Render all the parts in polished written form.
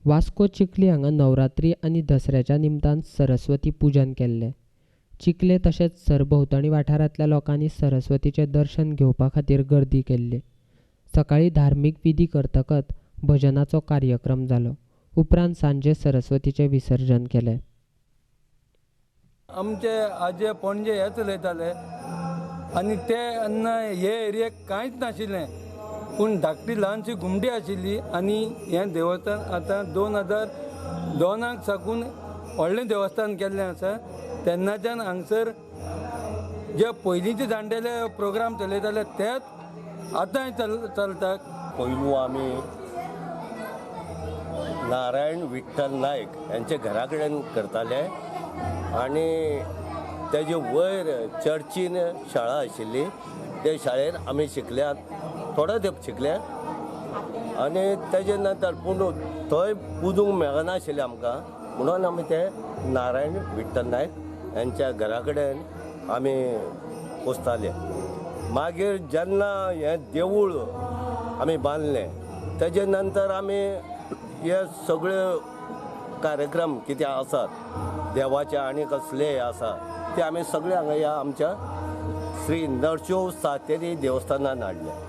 वास्को चिखली हांगा नवरात्री आनी दसऱ्याच्या निमतान सरस्वती पूजन केल्लें. चिखले तशेंच सरभोंवतणी वाठारांतल्या लोकांनी सरस्वतीचें दर्शन घेवपा खातीर गर्दी केल्ली. सकाळीं धार्मीक विधी करतकच भजनाचो कार्यक्रम जालो. उपरांत सांजे सरस्वतीचें विसर्जन केलें. आमचे आजे पणजे हे चलयताले आनी ते अन्ना हे एरियेक कांयच नाशिल्लें, पूण धाकटी ल्हानशी घुमटी आशिल्ली आनी हें देवस्थान आतां 2002 साकून व्हडलें देवस्थान केल्लें आसा. तेन्नाच्यान हांगसर जे पयलींचे जाणटेले प्रोग्राम चलयताले तेच आतांय चलता. पयलू आमी नारायण विठ्ठल नायक यांचे घरा कडेन करताले आनी तेजे वयर चर्चीन शाळा आशिल्ली. ते शाळेन आमी शिकल्यात, थोडो तेंप शिकले आनी तेजे नंतर पूण थंय पुजूंक मेळनाशिल्लें आमकां, म्हणून आमी ते नारायण विठ्ठल नायक यांच्या घरा कडेन आमी पुजताले. मागीर जेन्ना हें देवूळ आमी बांदलें तेजे नंतर आमी हे सगळे कार्यक्रम कितें आसात देवाचे आनी कसले आसा ते आमी सगळे हांगा ह्या आमच्या श्री नरशिंव सातेरी देवस्थानान हाडले.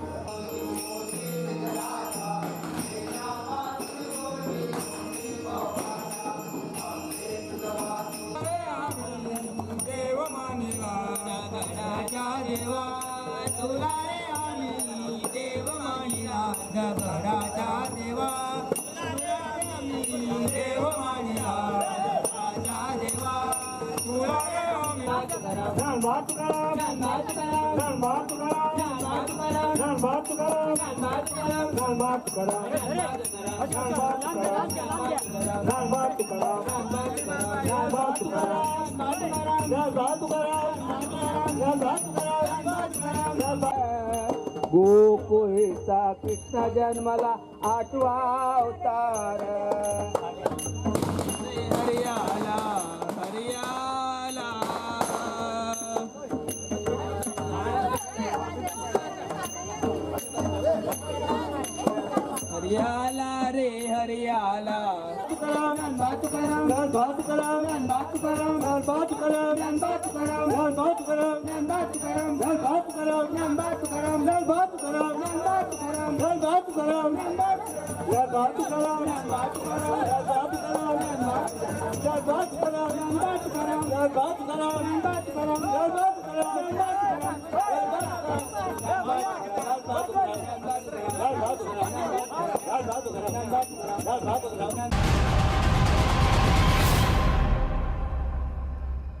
गोकुळचा कृष्ण जन्मला 8वा अवतार. हरियाला हरियाला हरियाला रे हरियाला. Gel,